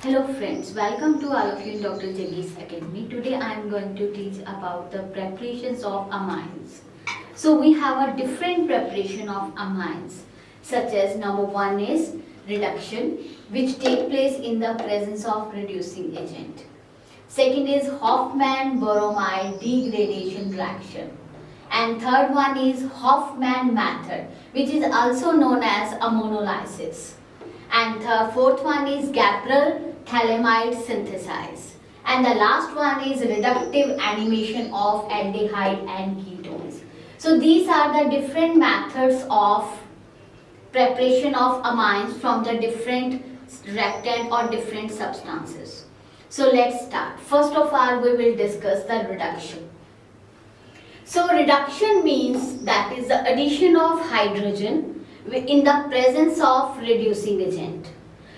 Hello friends, welcome to all of you in Dr. Jaggi's Academy. Today I am going to teach about the preparations of amines. So we have a different preparation of amines, such as number one is reduction, which take place in the presence of reducing agent. Second is Hofmann-Borromeyer degradation reaction. And third one is Hofmann method, which is also known as ammonolysis. And the fourth one is Gapral-Thalamide synthesis. And the last one is reductive animation of aldehyde and ketones. So these are the different methods of preparation of amines from the different reactant or different substances. So let's start. First of all, we will discuss the reduction. So reduction means that is the addition of hydrogen in the presence of reducing agent.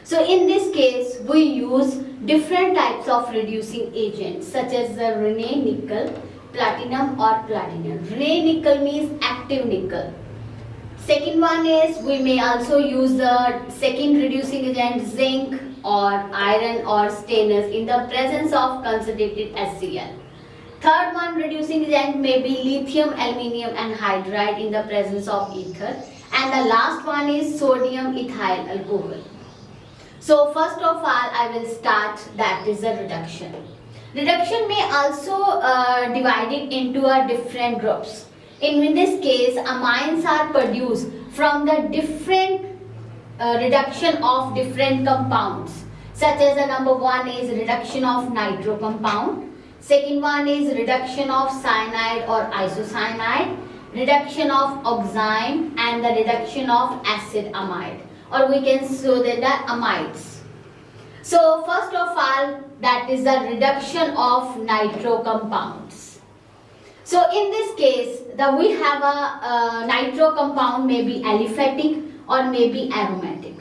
So in this case, we use different types of reducing agents such as the Rene nickel, platinum or platinum. Rene nickel means active nickel. Second one is we may also use the second reducing agent zinc or iron or stainless in the presence of concentrated HCl. Third one reducing agent may be lithium, aluminium and hydride in the presence of ether. And the last one is sodium ethyl alcohol. So first of all, I will start that is the reduction. Reduction may also divided into a different groups. In this case, amines are produced from the different reduction of different compounds. Such as the number one is reduction of nitro compound. Second one is reduction of cyanide or isocyanide. Reduction of oxime and the reduction of acid amide, or we can say that the amides. So first of all, that is the reduction of nitro compounds. So in this case, we have a nitro compound may be aliphatic or may be aromatic.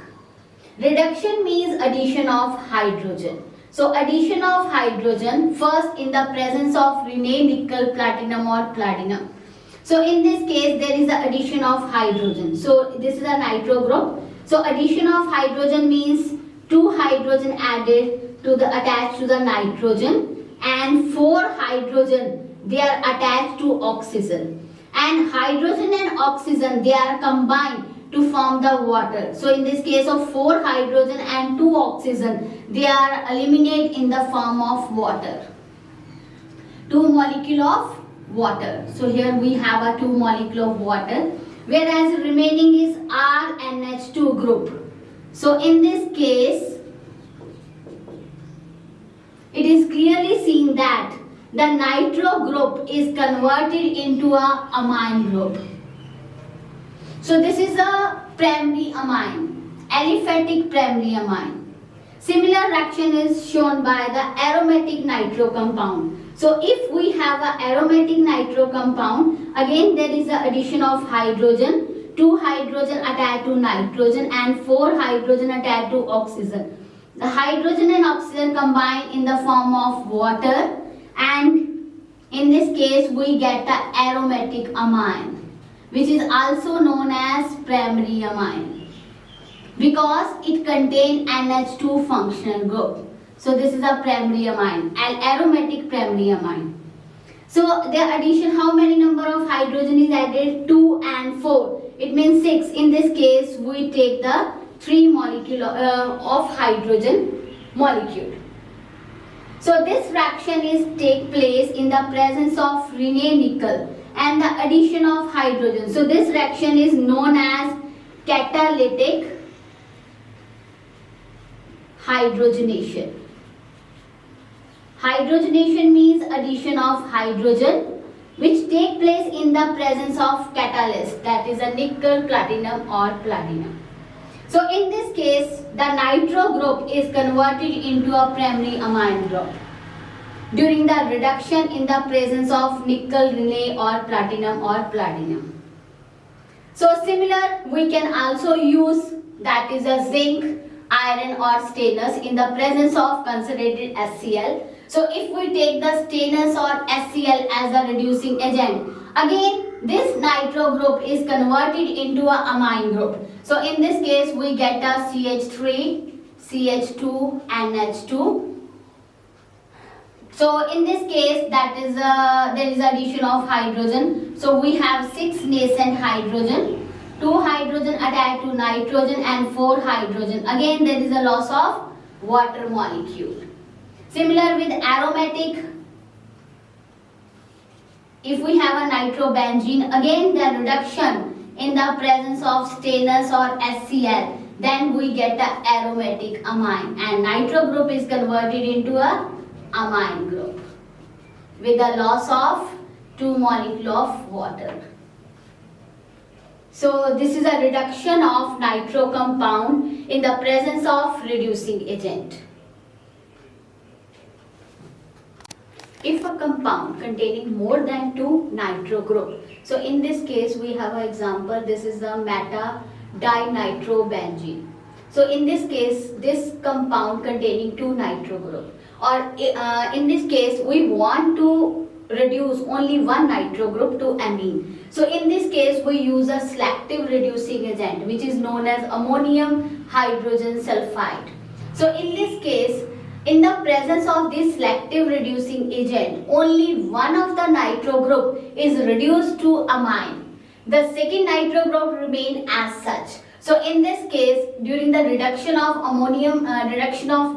Reduction means addition of hydrogen. So addition of hydrogen first in the presence of Rene nickel, platinum or platinum. So in this case, there is the addition of hydrogen. So this is a nitro group. So addition of hydrogen means 2 hydrogen added to the attached to the nitrogen and 4 hydrogen they are attached to oxygen. And hydrogen and oxygen they are combined to form the water. So in this case of 4 hydrogen and 2 oxygen they are eliminated in the form of water. 2 molecule of water. So here we have a 2 molecule of water, whereas remaining is RNH2 group. So in this case, it is clearly seen that the nitro group is converted into a amine group. So this is a primary amine, aliphatic primary amine. Similar reaction is shown by the aromatic nitro compound. So if we have an aromatic nitro compound, again there is the addition of hydrogen, 2 hydrogen attached to nitrogen and 4 hydrogen attached to oxygen. The hydrogen and oxygen combine in the form of water, and in this case we get the aromatic amine, which is also known as primary amine because it contains NH2 functional group. So this is a primary amine, an aromatic primary amine. So the addition, how many number of hydrogen is added? 2 and 4. It means 6. In this case, we take the 3 molecule of hydrogen molecule. So this reaction is take place in the presence of Rene nickel and the addition of hydrogen. So this reaction is known as catalytic hydrogenation. Hydrogenation means addition of hydrogen which take place in the presence of catalyst, that is a nickel, platinum or platinum. So in this case, the nitro group is converted into a primary amine group during the reduction in the presence of nickel, Rene or platinum. So similar, we can also use that is a zinc, iron or stainless in the presence of concentrated HCl. So if we take the stainless or HCl as a reducing agent, again this nitro group is converted into a amine group. So in this case we get a CH3, CH2 NH2. So in this case, that is there is addition of hydrogen. So we have 6 nascent hydrogen, 2 hydrogen attached to nitrogen and 4 hydrogen. Again there is a loss of water molecule. Similar with aromatic, if we have a nitrobenzene, again the reduction in the presence of stannous or HCl, then we get the aromatic amine, and nitro group is converted into a amine group with the loss of 2 molecule of water. So this is a reduction of nitro compound in the presence of reducing agent. If a compound containing more than 2 nitro group, so in this case we have an example, this is the meta dinitrobenzene. So in this case, this compound containing 2 nitro group, or in this case we want to reduce only 1 nitro group to amine. So in this case we use a selective reducing agent which is known as ammonium hydrogen sulfide. So in this case, in the presence of this selective reducing agent, only one of the nitro group is reduced to amine. The second nitro group remain as such. So in this case, during the reduction of reduction of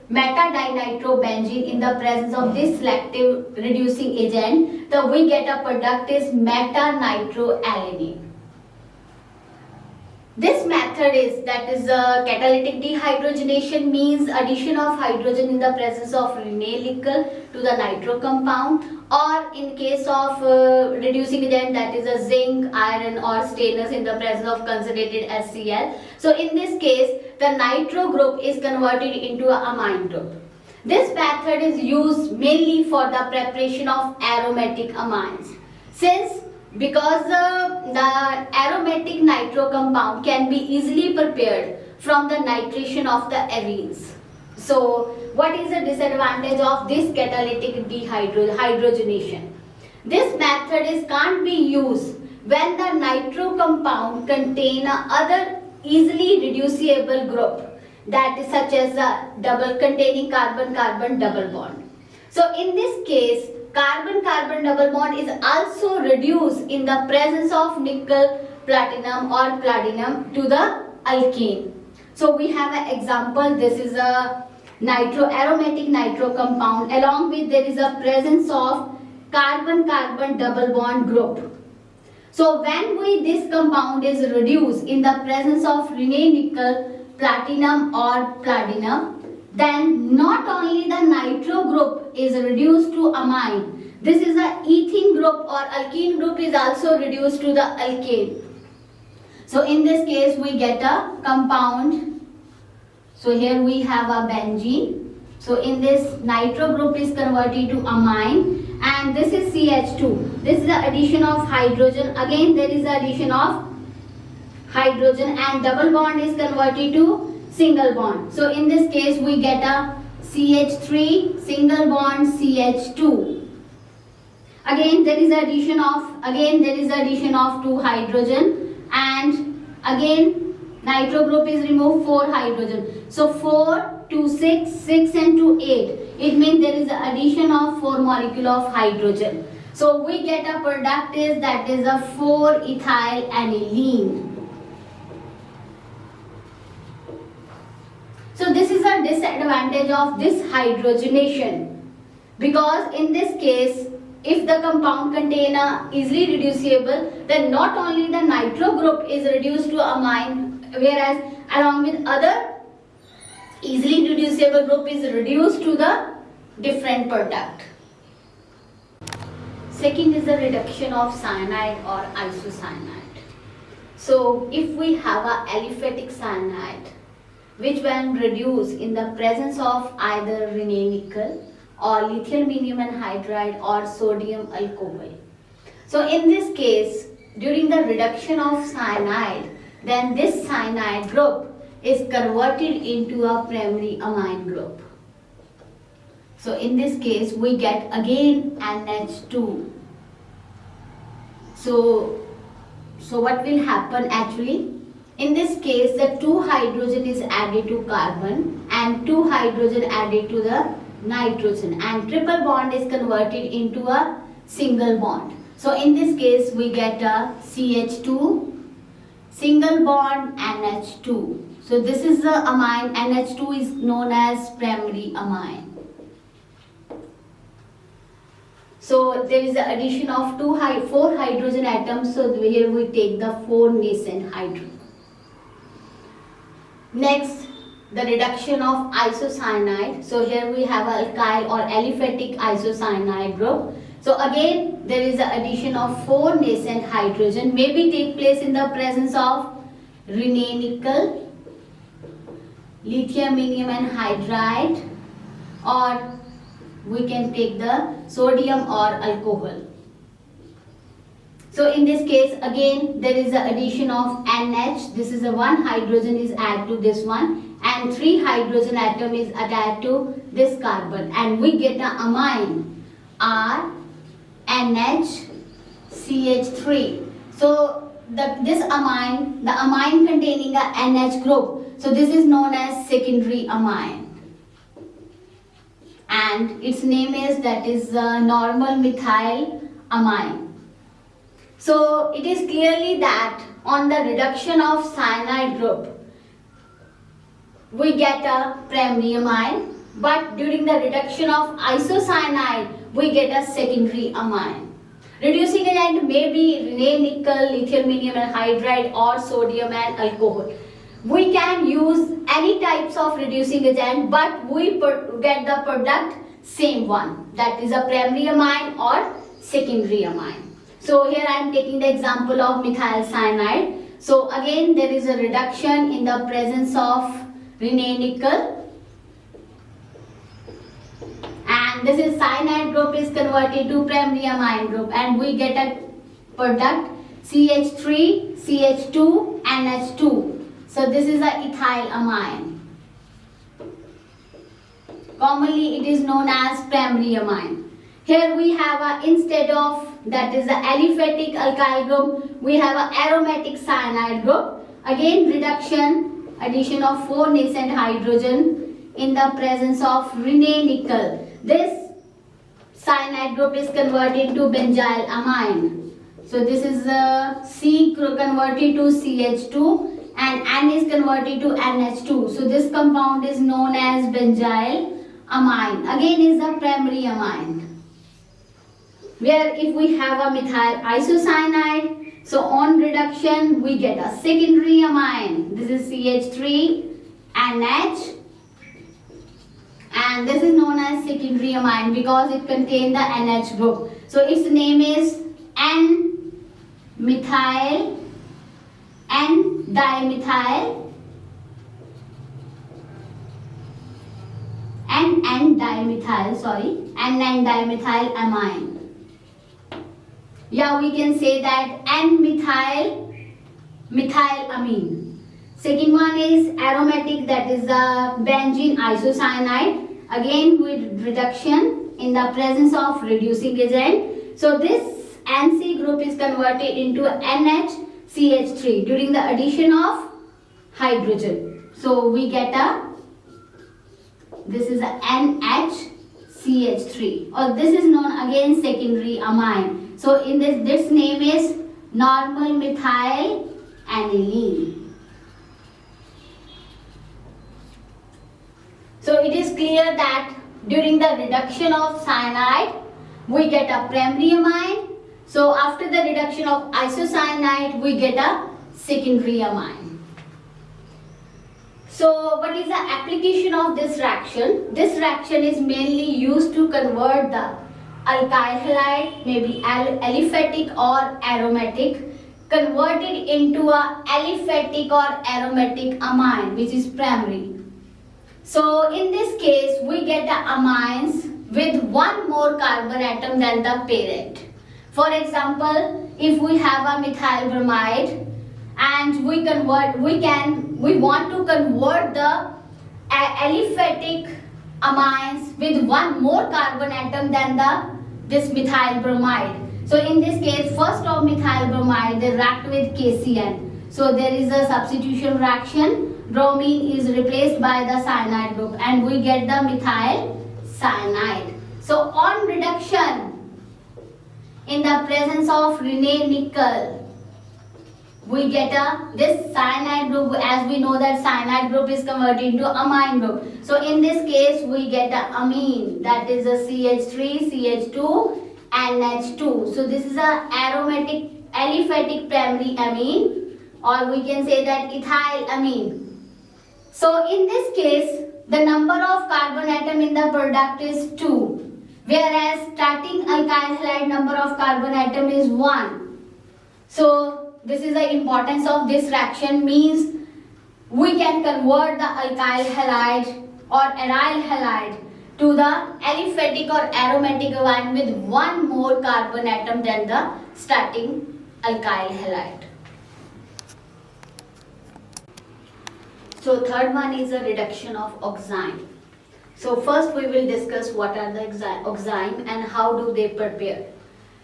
meta-dinitrobenzene in the presence of this selective reducing agent, the we get a product is meta-nitroalanine. This method is catalytic dehydrogenation, means addition of hydrogen in the presence of renal to the nitro compound, or in case of reducing agent, that is a zinc, iron or stannous in the presence of concentrated HCl. So in this case the nitro group is converted into a amine group. This method is used mainly for the preparation of aromatic amines, because the aromatic nitro compound can be easily prepared from the nitration of the arenes. So what is the disadvantage of this catalytic dehydrogenation? This method can't be used when the nitro compound contain other easily reducible group, that is such as the double containing carbon-carbon double bond. So in this case, carbon-carbon double bond is also reduced in the presence of nickel, platinum or palladium to the alkane. So we have an example, this is a aromatic nitro compound, along with there is a presence of carbon-carbon double bond group. So when this compound is reduced in the presence of nickel, platinum or palladium, then not only the nitro group is reduced to amine, this is a ethene group or alkene group is also reduced to the alkane. So in this case we get a compound. So here we have a benzene. So in this nitro group is converted to amine, and this is CH2. This is the addition of hydrogen. Again there is the addition of hydrogen and double bond is converted to single bond. So in this case we get a CH3 single bond CH2. Again there is addition of 2 hydrogen, and again nitro group is removed, 4 hydrogen. So 4 to 6, 6 and 2 8. It means there is addition of 4 molecule of hydrogen. So we get a product that is a 4-ethyl aniline. So this is a disadvantage of this hydrogenation, because in this case if the compound contain a easily reducible, then not only the nitro group is reduced to amine, whereas along with other easily reducible group is reduced to the different product. Second is the reduction of cyanide or isocyanide. So if we have a aliphatic cyanide, which when reduced in the presence of either renal or lithium aluminum anhydride or sodium alcohol. So in this case, during the reduction of cyanide, then this cyanide group is converted into a primary amine group. So in this case, we get again NH2. So what will happen actually? In this case, the 2 hydrogen is added to carbon and 2 hydrogen added to the nitrogen, and triple bond is converted into a single bond. So in this case, we get a CH2, single bond NH2. So this is the amine. NH2 is known as primary amine. So there is the addition of 4 hydrogen atoms. So here we take the 4 nascent hydrogen. Next, the reduction of isocyanide. So here we have alkyl or aliphatic isocyanide group. So again, there is the addition of 4 nascent hydrogen. Maybe take place in the presence of Rene nickel, lithium anhydride, or we can take the sodium or alcohol. So in this case, again, there is the addition of NH. This is a 1 hydrogen is added to this one, and 3 hydrogen atom is attached to this carbon, and we get an amine R NH CH3. So the amine containing a NH group. So this is known as secondary amine, and its name is normal methyl amine. So it is clearly that on the reduction of cyanide group, we get a primary amine, but during the reduction of isocyanide, we get a secondary amine. Reducing agent may be Rene nickel, lithium anhydride, or sodium and alcohol. We can use any types of reducing agent, but we get the product same one, that is a primary amine or secondary amine. So here I am taking the example of methyl cyanide. So again, there is a reduction in the presence of Rene nickel, and this is cyanide group is converted to primary amine group, and we get a product CH3, CH2, NH2. So this is a ethyl amine. Commonly it is known as primary amine. Here we have instead of that is the aliphatic alkyl group, we have an aromatic cyanide group. Again, addition of 4 nascent hydrogen in the presence of Rene nickel. This cyanide group is converted to benzyl amine. So this is C converted to CH2 and N is converted to NH2. So this compound is known as benzyl amine. Again is the primary amine. Where if we have a methyl isocyanide, so on reduction we get a secondary amine. This is CH3 NH, and this is known as secondary amine because it contains the NH group. So its name is N-methyl, N-dimethyl, N-dimethyl amine. Yeah, we can say that N-methyl methylamine. Second one is aromatic, that is the benzene isocyanide. Again with reduction in the presence of reducing agent. So this NC group is converted into NHCH3 during the addition of hydrogen. So we get this is a NHCH3, or this is known again secondary amine. So in this name is normal methyl aniline. So it is clear that during the reduction of cyanide, we get a primary amine. So after the reduction of isocyanide, we get a secondary amine. So what is the application of this reaction? This reaction is mainly used to convert the alkyl halide, maybe aliphatic or aromatic, converted into a aliphatic or aromatic amine, which is primary. So in this case, we get the amines with 1 more carbon atom than the parent. For example, if we have a methyl bromide and we want to convert the aliphatic amines with 1 more carbon atom than this methyl bromide. So in this case, first of methyl bromide they react with KCN. So there is a substitution reaction. Bromine is replaced by the cyanide group and we get the methyl cyanide. So on reduction in the presence of Rene nickel, we get this cyanide group. As we know that cyanide group is converted into amine group. So in this case we get a amine, that is a CH3, CH2, NH2. So this is a aromatic aliphatic primary amine, or we can say that ethyl amine. So in this case the number of carbon atom in the product is 2, whereas starting alkyl halide number of carbon atom is 1. So this is the importance of this reaction, means we can convert the alkyl halide or aryl halide to the aliphatic or aromatic amine with 1 more carbon atom than the starting alkyl halide. So third one is a reduction of oxime. So first we will discuss what are the oxime and how do they prepare.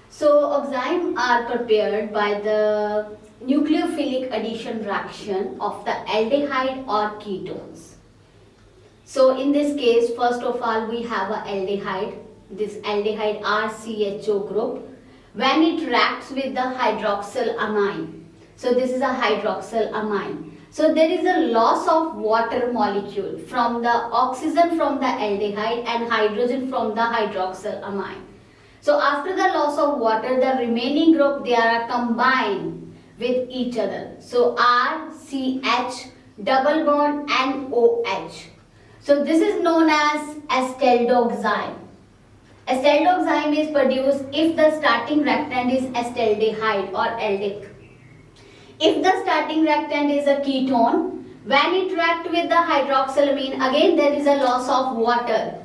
So oxime are prepared by the nucleophilic addition reaction of the aldehyde or ketones. So in this case, first of all we have a aldehyde, this aldehyde RCHO group. When it reacts with the hydroxyl amine, so this is a hydroxyl amine. So there is a loss of water molecule from the oxygen from the aldehyde and hydrogen from the hydroxyl amine. So after the loss of water, the remaining group, they are combined with each other. So RCH double bond NOH. So this is known as acetaldehyde. Acetaldehyde is produced if the starting reactant is acetaldehyde or aldehyde. If the starting reactant is a ketone, when it reacts with the hydroxylamine, again there is a loss of water.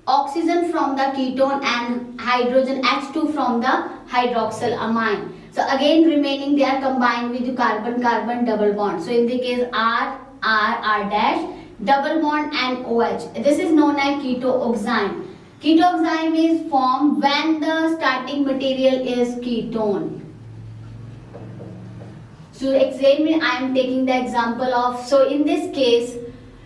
Oxygen from the ketone and hydrogen H2 from the hydroxyl amine. So again remaining they are combined with carbon-carbon double bond. So in the case R dash double bond and OH. This is known as ketoxime. Ketoxime is formed when the starting material is ketone. So examine, I am taking the example of, so in this case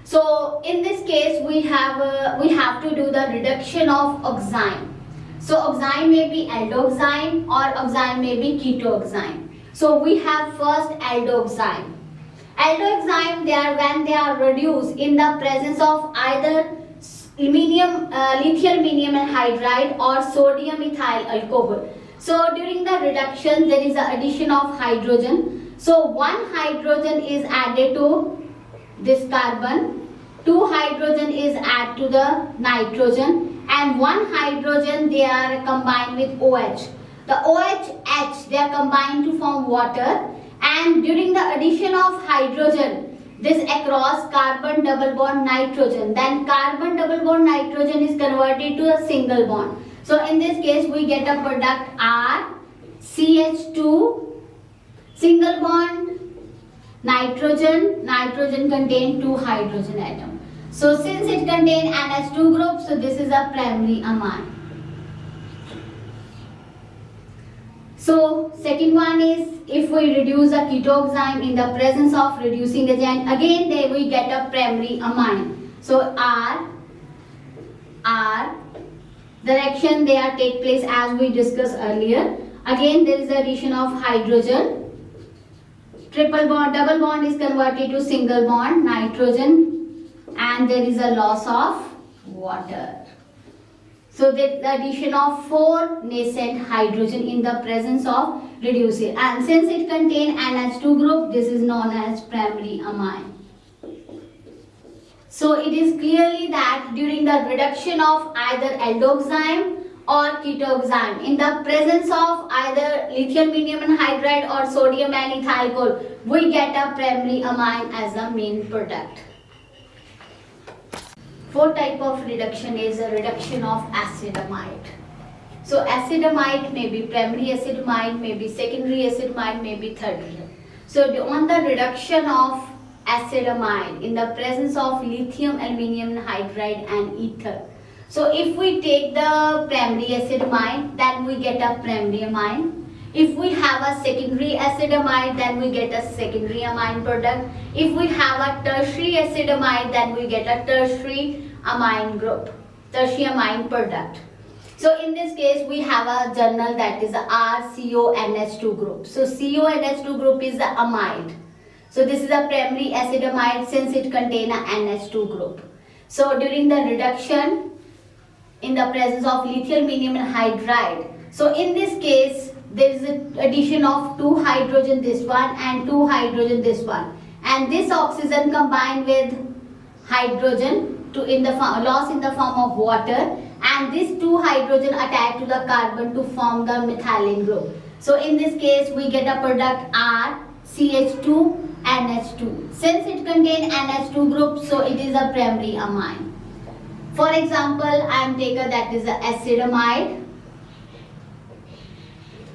we have to do the reduction of oxime. So oxime may be aldoxime or oxime may be ketoxime. So we have first aldoxime. Aldoxime, they are when they are reduced in the presence of either lithium aluminum hydride or sodium ethyl alcohol. So during the reduction there is an addition of hydrogen. So one hydrogen is added to this carbon, 2 hydrogen is added to the nitrogen, and 1 hydrogen they are combined with OH. The OH they are combined to form water, and during the addition of hydrogen, this across carbon double bond nitrogen, then carbon double bond nitrogen is converted to a single bond. So in this case we get a product R CH2 single bond nitrogen contain 2 hydrogen atom. So since it contain NH2 group, so this is a primary amine. So second one is if we reduce a ketoxime in the presence of reducing agent, again there we get a primary amine. So R the reaction they are take place as we discussed earlier. Again there is the addition of hydrogen. Triple bond, double bond is converted to single bond, nitrogen, and there is a loss of water. So the addition of 4 nascent hydrogen in the presence of reducer, and since it contains NH2 group, this is known as primary amine. So it is clearly that during the reduction of either aldoxime or ketoxime in the presence of either lithium aluminum hydride or sodium and ethyl alcohol, we get a primary amine as the main product. Fourth type of reduction is a reduction of acidamide. So acidamide may be primary acidamide, may be secondary acidamide, may be tertiary. So on the reduction of acidamide in the presence of lithium aluminum hydride and ether. So if we take the primary acidamide, then we get a primary amine. If we have a secondary acetamide, then we get a secondary amine product. If we have a tertiary acetamide, then we get a tertiary amine group, tertiary amine product. So in this case, we have a journal that is a RCONH2 group. So CONH2 group is the amide. So this is a primary acetamide since it contains a NH2 group. So during the reduction in the presence of lithium aluminum hydride, so in this case there is an addition of 2 hydrogen this one and 2 hydrogen this one, and this oxygen combined with hydrogen to in the loss in the form of water, and these 2 hydrogen attach to the carbon to form the methylene group. So in this case we get a product RCH2 NH2. Since it contains NH2 group, so it is a primary amine. For example, I am taking that is the acetamide.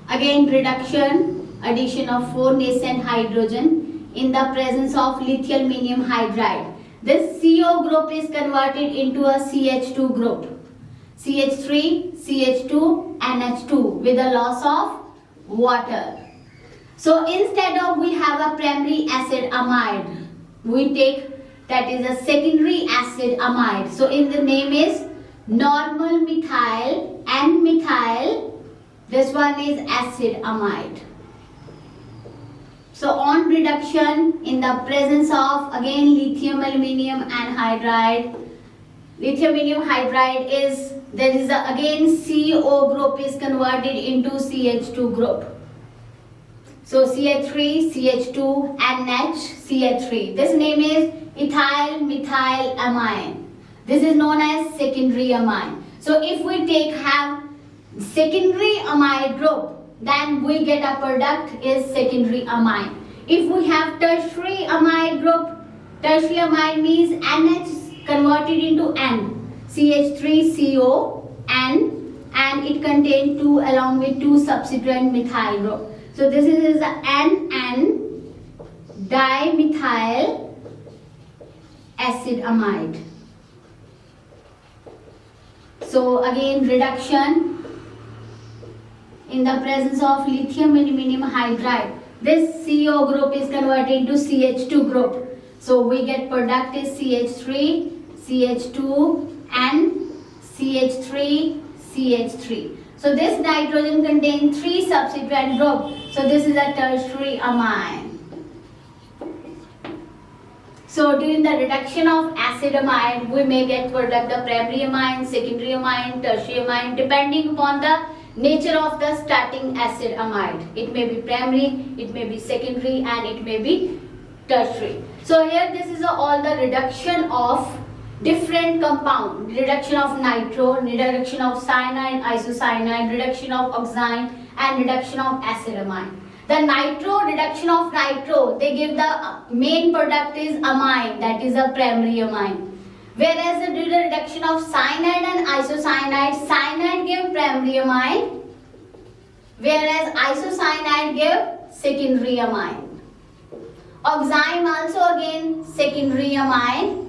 Again reduction, addition of 4 nascent hydrogen in the presence of lithium aluminum hydride. This CO group is converted into a CH2 group. CH3, CH2, NH2 with a loss of water. So instead of we have a primary acid amide, we take that is a secondary acid amide. So in the name is normal methyl and methyl. This one is acid amide. So on reduction in the presence of again lithium aluminum and hydride. Lithium aluminum hydride is there is a, again CO group is converted into CH2 group. So CH3, CH2, NH, CH3. This name is ethyl methyl amine. This is known as secondary amine. So if we have secondary amide group, then we get a product is secondary amine. If we have tertiary amide group, tertiary amide means NH converted into N, CH3CO, N, and it contains 2 along with 2 subsequent methyl group. So this is the NN dimethyl acid amide. So again reduction in the presence of lithium aluminum hydride. This CO group is converted into CH2 group. So we get product is CH3, CH2 and CH3, CH3. So this nitrogen contains 3 subsequent groups. So this is a tertiary amine. So during the reduction of acetamide, we may get product the primary amine, secondary amine, tertiary amine, depending upon the nature of the starting acid amide. It may be primary, it may be secondary, and it may be tertiary. So here this is all the reduction of different compound, reduction of nitro, reduction of cyanide, isocyanide, reduction of oxime, and reduction of acetamide. The nitro, reduction of nitro, they give the main product is amine, that is a primary amine. Whereas due to the reduction of cyanide and isocyanide, cyanide give primary amine, whereas isocyanide give secondary amine. Oxime also again secondary amine,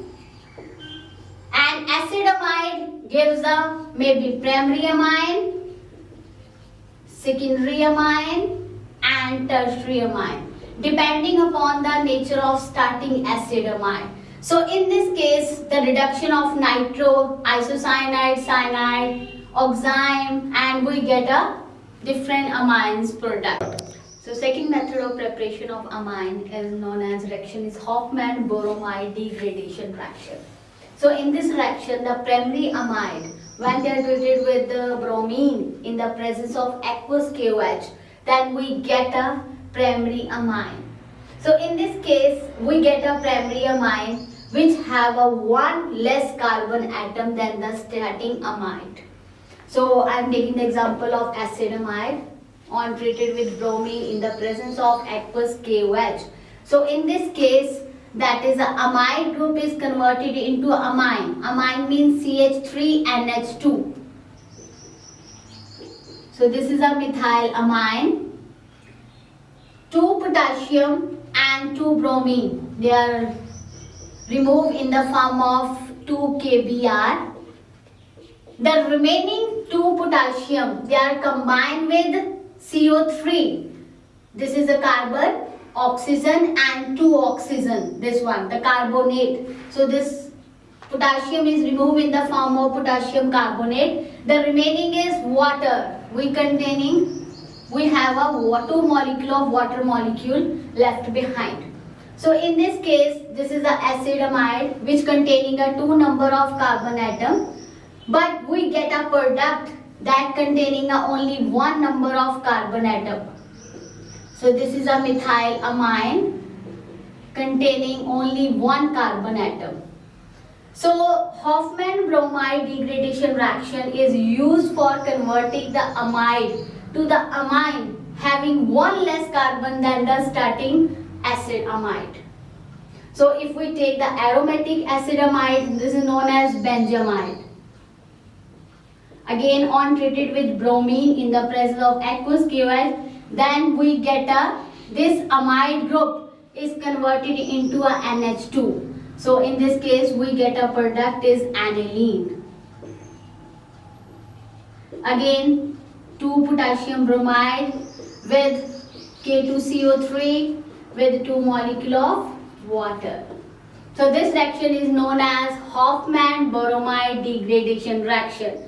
and acetamide gives a maybe primary amine, secondary amine, and tertiary amine, depending upon the nature of starting acid amide. So in this case, the reduction of nitro, isocyanide, cyanide, oxime, and we get a different amines product. So second method of preparation of amine is known as reaction is Hofmann-Boromide degradation reaction. So in this reaction, the primary amide, when they are treated with the bromine in the presence of aqueous KOH, then we get a primary amine. So in this case, we get a primary amine which have a 1 less carbon atom than the starting amide. So I am taking the example of acetamide on treated with bromine in the presence of aqueous KOH. So in this case, that is a amide group is converted into amine. Amine means CH3NH2. So this is a methyl amine. 2 potassium and 2 bromine. They are removed in the form of 2 KBr. The remaining 2 potassium, they are combined with CO3. This is the carbon, oxygen and 2 oxygen. This one, the carbonate. So this potassium is removed in the form of potassium carbonate. The remaining is water. We have a 2 molecule of water molecule left behind. So in this case, this is the acetamide which containing a 2 number of carbon atom, but we get a product that containing only 1 number of carbon atom. So this is a methylamine containing only 1 carbon atom. So Hofmann bromide degradation reaction is used for converting the amide to the amine having 1 less carbon than the starting acid amide. So if we take the aromatic acetamide, this is known as benzamide. Again, on treated with bromine in the presence of aqueous KOH, then we get this amide group is converted into a NH2. So in this case, we get a product is aniline. Again, 2 potassium bromide with K2CO3 with 2 molecule of water. So this reaction is known as Hofmann bromide degradation reaction.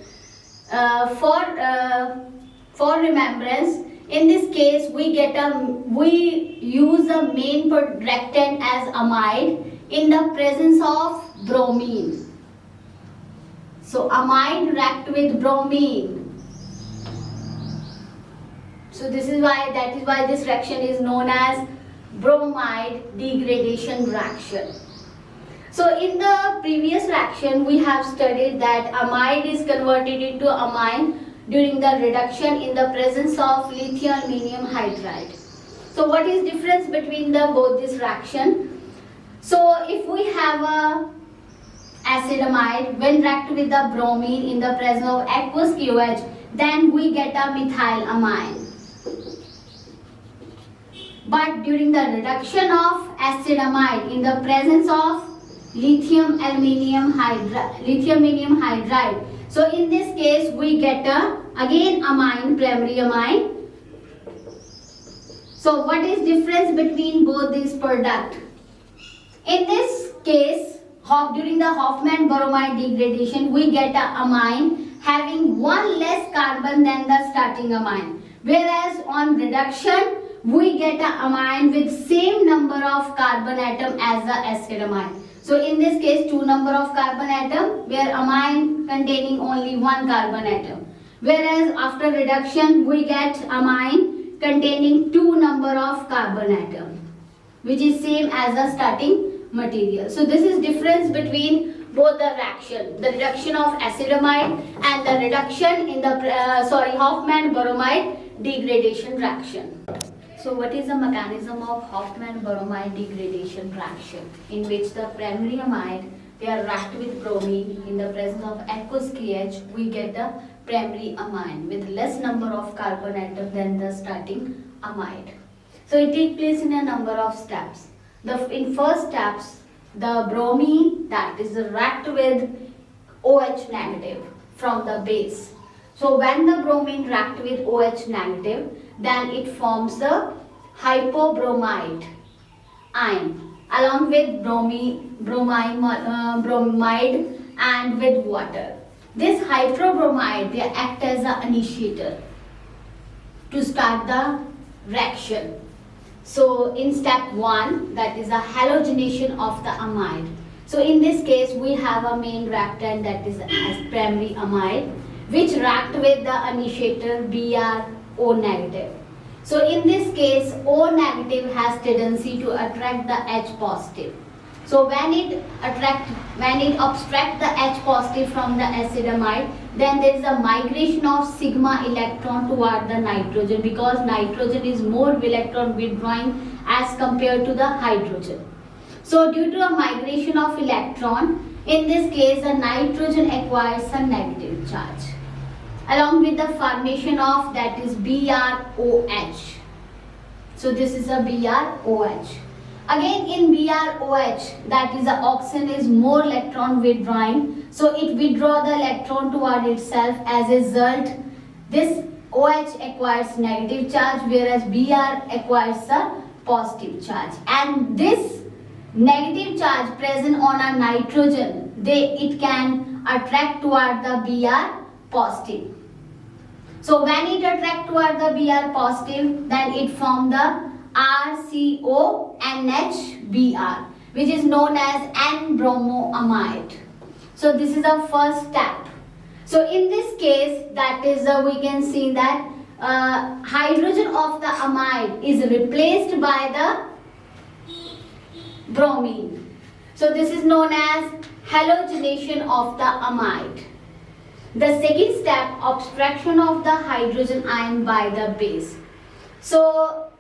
For remembrance, in this case we use a main reactant as amide in the presence of bromine. So amide react with bromine. So that is why this reaction is known as bromide degradation reaction. So in the previous reaction we have studied that amide is converted into amine during the reduction in the presence of lithium aluminum hydride. So what is difference between both this reaction? So if we have a acetamide when react with the bromine in the presence of aqueous KOH, then we get a methylamine. But during the reduction of acetamide in the presence of lithium aluminum hydride, so in this case we get again amine, primary amine. So what is difference between both these products? In this case, during the Hofmann bromide degradation, we get a amine having 1 less carbon than the starting amine, whereas on reduction we get a amine with same number of carbon atom as the acetamide. So in this case 2 number of carbon atom, where amine containing only 1 carbon atom, whereas after reduction we get amine containing 2 number of carbon atom, which is same as the starting material. So this is difference between both the reaction, the reduction of acetamide and the reduction in the Hofmann bromide degradation reaction. So what is the mechanism of Hofmann bromide degradation reaction, in which the primary amide they are react with bromine in the presence of aqueous KH, we get the primary amine with less number of carbon atom than the starting amide. So it takes place in a number of steps. In first steps, the bromine that is react with OH negative from the base. So when the bromine react with OH negative, then it forms the hypobromide ion along with bromide and with water. This hypobromide they act as an initiator to start the reaction. So in step 1, that is a halogenation of the amide. So in this case we have a main reactant that is as primary amide, which react with the initiator Br O negative. So in this case O negative has tendency to attract the H positive. So when it abstract the H positive from the acetamide, then there is a migration of sigma electron toward the nitrogen, because nitrogen is more electron withdrawing as compared to the hydrogen. So due to a migration of electron, in this case the nitrogen acquires a negative charge along with the formation of that is BrOH. So this is a BrOH. Again in BrOH, that is the oxygen is more electron withdrawing, so it withdraw the electron toward itself. As a result, this OH acquires negative charge, whereas Br acquires a positive charge. And this negative charge present on a nitrogen, it can attract toward the Br positive. So when it attract toward the Br positive, then it form the RCONHBr, which is known as N-bromoamide. So this is the first step. So in this case, that is we can see that hydrogen of the amide is replaced by the bromine. So this is known as halogenation of the amide. The second step, abstraction of the hydrogen ion by the base. So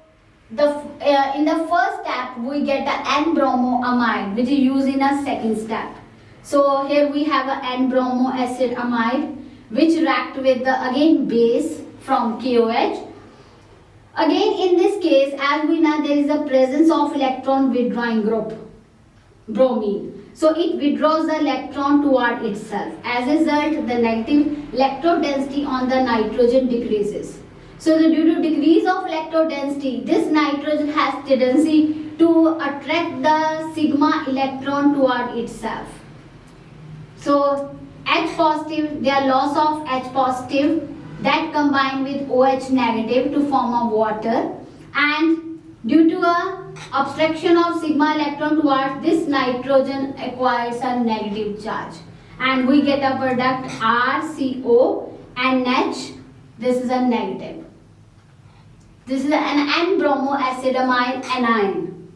in the first step we get the N-bromoamide, which is used in a second step. So here we have a N-bromo acid amide, which react with the again base from KOH. Again in this case, as we know, there is a presence of electron withdrawing group, bromine. So it withdraws the electron toward itself. As a result, the negative electron density on the nitrogen decreases. So due to decrease of electron density, this nitrogen has tendency to attract the sigma electron toward itself. So H positive, there are loss of H positive that combine with OH negative to form a water, and due to a abstraction of sigma electron towards this, nitrogen acquires a negative charge and we get a product RCONH. This is a negative. This is an N-bromoacidamide anion.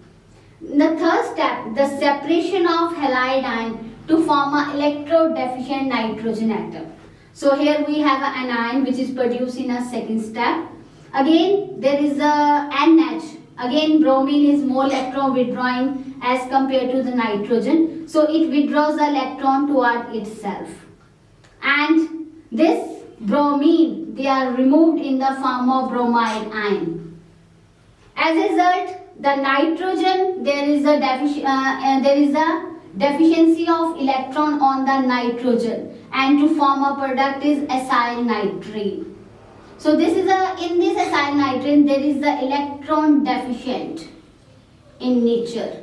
The third step, the separation of halide ion to form an electrodeficient nitrogen atom. So here we have an anion which is produced in a second step. Again there is a NH. Again bromine is more electron withdrawing as compared to the nitrogen. So it withdraws the electron toward itself. And this bromine, they are removed in the form of bromide ion. As a result, the nitrogen, there is a deficiency of electron on the nitrogen, and to form a product is acyl nitrine. So this is in this acyl nitrine there is the electron deficient in nature.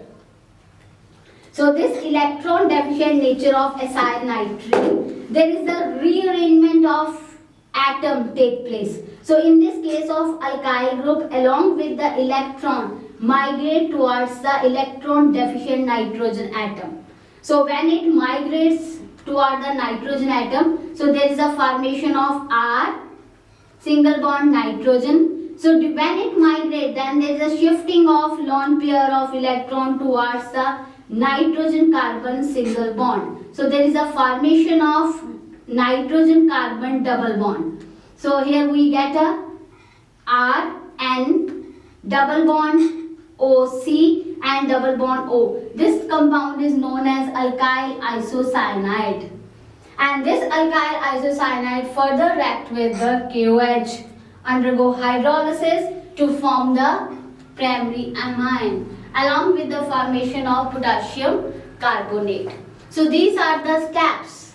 So this electron deficient nature of acyl nitrine, there is a rearrangement of atom take place. So in this case of alkyl group, along with the electron migrate towards the electron deficient nitrogen atom. So when it migrates toward the nitrogen atom, so there is a formation of R single bond nitrogen. So when it migrates, then there is a shifting of lone pair of electron towards the nitrogen carbon single bond. So there is a formation of nitrogen carbon double bond. So here we get a R N double bond OC and double bond O. This compound is known as alkyl isocyanide. And this alkyl isocyanide further react with the KOH, undergo hydrolysis to form the primary amine, along with the formation of potassium carbonate. So these are the steps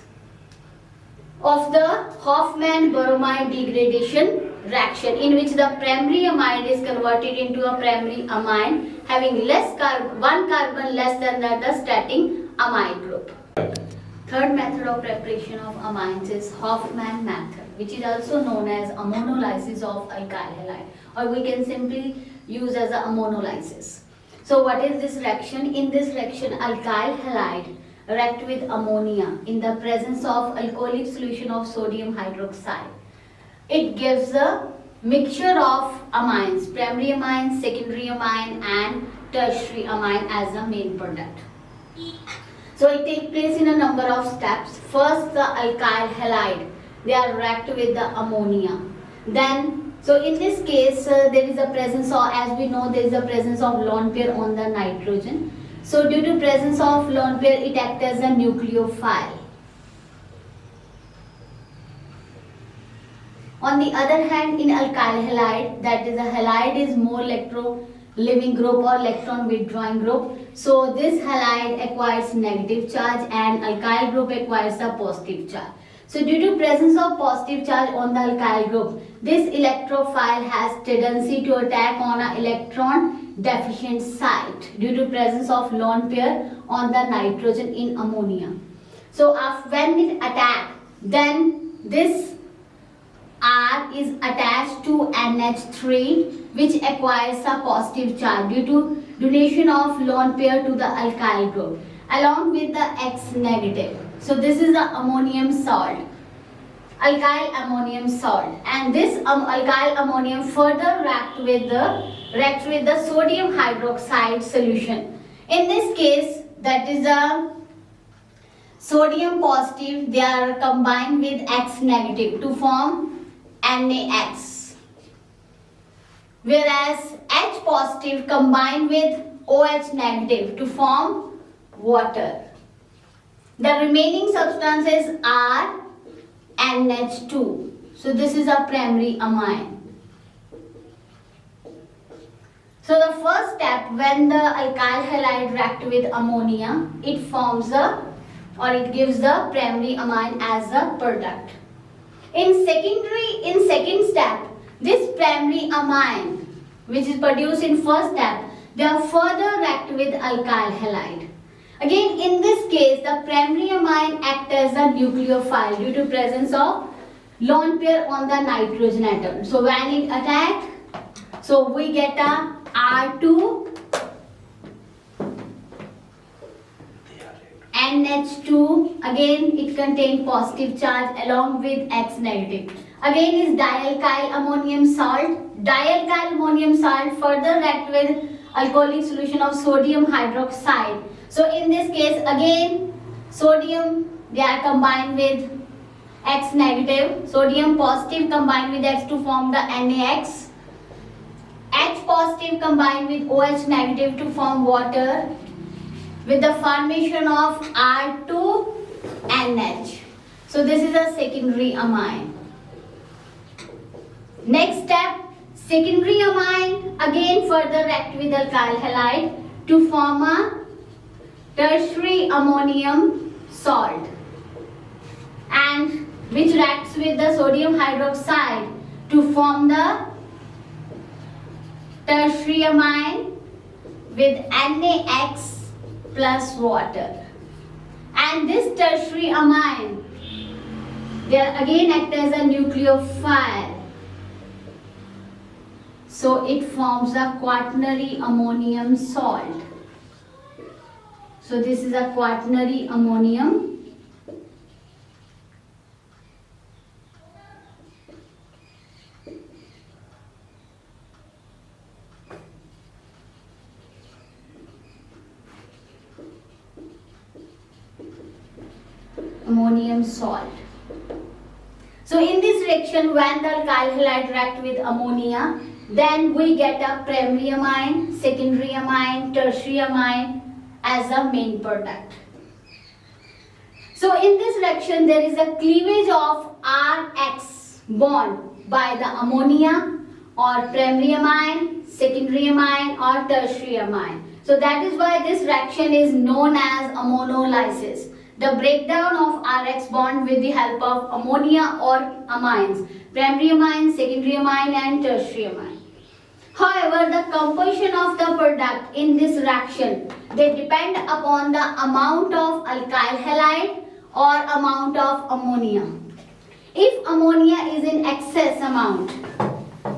of the Hofmann-Bromide degradation reaction, in which the primary amide is converted into a primary amine having one carbon less than the starting amide group. Third method of preparation of amines is Hofmann method, which is also known as ammonolysis of alkyl halide, or we can simply use as a ammonolysis. So what is this reaction? In this reaction, alkyl halide react with ammonia in the presence of alcoholic solution of sodium hydroxide. It gives a mixture of amines, primary amine, secondary amine and tertiary amine as a main product. So it takes place in a number of steps. First, the alkyl halide, they are react with the ammonia. Then, so in this case, there is a presence of, as we know, there is a presence of lone pair on the nitrogen. So due to presence of lone pair, it acts as a nucleophile. On the other hand, in alkyl halide, that is, a halide is more electro-living group or electron withdrawing group. So this halide acquires negative charge and alkyl group acquires a positive charge. So due to presence of positive charge on the alkyl group, this electrophile has tendency to attack on an electron deficient site due to presence of lone pair on the nitrogen in ammonia. So when it attack, then this R is attached to NH3, which acquires a positive charge due to donation of lone pair to the alkyl group along with the X negative. So this is the ammonium salt, alkyl ammonium salt, and this alkyl ammonium further react with the sodium hydroxide solution. In this case, that is a sodium positive, they are combined with X negative to form NaX, whereas H positive combined with OH negative to form water. The remaining substances are NH2. So this is a primary amine. So the first step, when the alkyl halide react with ammonia, it forms it gives the primary amine as a product. In second step, this primary amine, which is produced in first step, they are further react with alkyl halide. Again, in this case, the primary amine act as a nucleophile due to presence of lone pair on the nitrogen atom. So when it attack, so we get a R2 NH2, again it contains positive charge along with X negative. Again is dialkyl ammonium salt. Dialkyl ammonium salt further react with alcoholic solution of sodium hydroxide. So in this case, again sodium they are combined with X negative, sodium positive combined with X to form the NaX, H positive combined with OH negative to form water, with the formation of R2NH. So this is a secondary amine. Next step, secondary amine again further react with alkyl halide to form a tertiary ammonium salt, and which reacts with the sodium hydroxide to form the tertiary amine with NaX plus water. And this tertiary amine, they again act as a nucleophile. So it forms a quaternary ammonium salt. So this is a quaternary ammonium salt. So in this reaction, when the alkyl halide react with ammonia, then we get a primary amine, secondary amine, tertiary amine as a main product. So in this reaction, there is a cleavage of RX bond by the ammonia or primary amine, secondary amine or tertiary amine. So that is why this reaction is known as ammonolysis. The breakdown of RX bond with the help of ammonia or amines, primary amine, secondary amine and tertiary amine. However, the composition of the product in this reaction, they depend upon the amount of alkyl halide or amount of ammonia. If ammonia is in excess amount,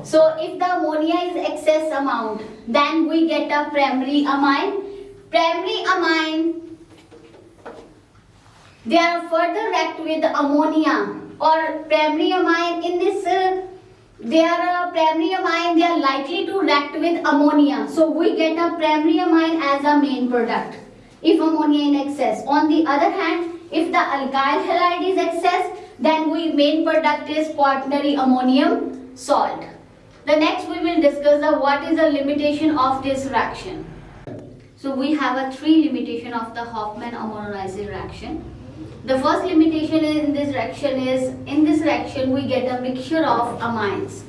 so if the ammonia is excess amount, then we get a primary amine. Primary amine, they are further react with ammonia or primary amine. In this, they are likely to react with ammonia. So we get a primary amine as a main product if ammonia in excess. On the other hand, if the alkyl halide is excess, then main product is quaternary ammonium salt. The next we will discuss what is the limitation of this reaction. So we have a 3 limitation of the Hofmann ammonolysis reaction. The first limitation in this reaction we get a mixture of amines.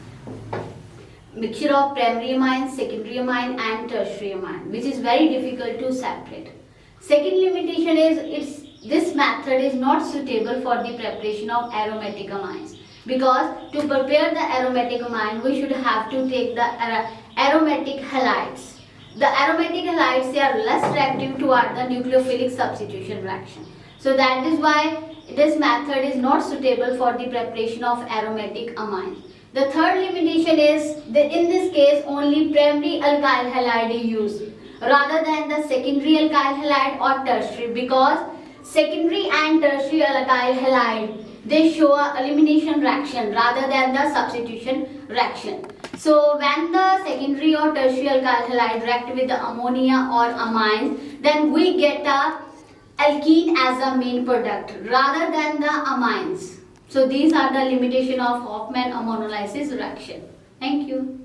Mixture of primary amine, secondary amine and tertiary amine, which is very difficult to separate. Second limitation is this method is not suitable for the preparation of aromatic amines, because to prepare the aromatic amine we should have to take the aromatic halides. The aromatic halides, they are less reactive toward the nucleophilic substitution reaction. So that is why this method is not suitable for the preparation of aromatic amines. The third limitation is that in this case only primary alkyl halide is used rather than the secondary alkyl halide or tertiary, because secondary and tertiary alkyl halide, they show a elimination reaction rather than the substitution reaction. So when the secondary or tertiary alkyl halide react with the ammonia or amines, then we get a alkene as a main product rather than the amines. So these are the limitation of Hofmann ammonolysis reaction. Thank you.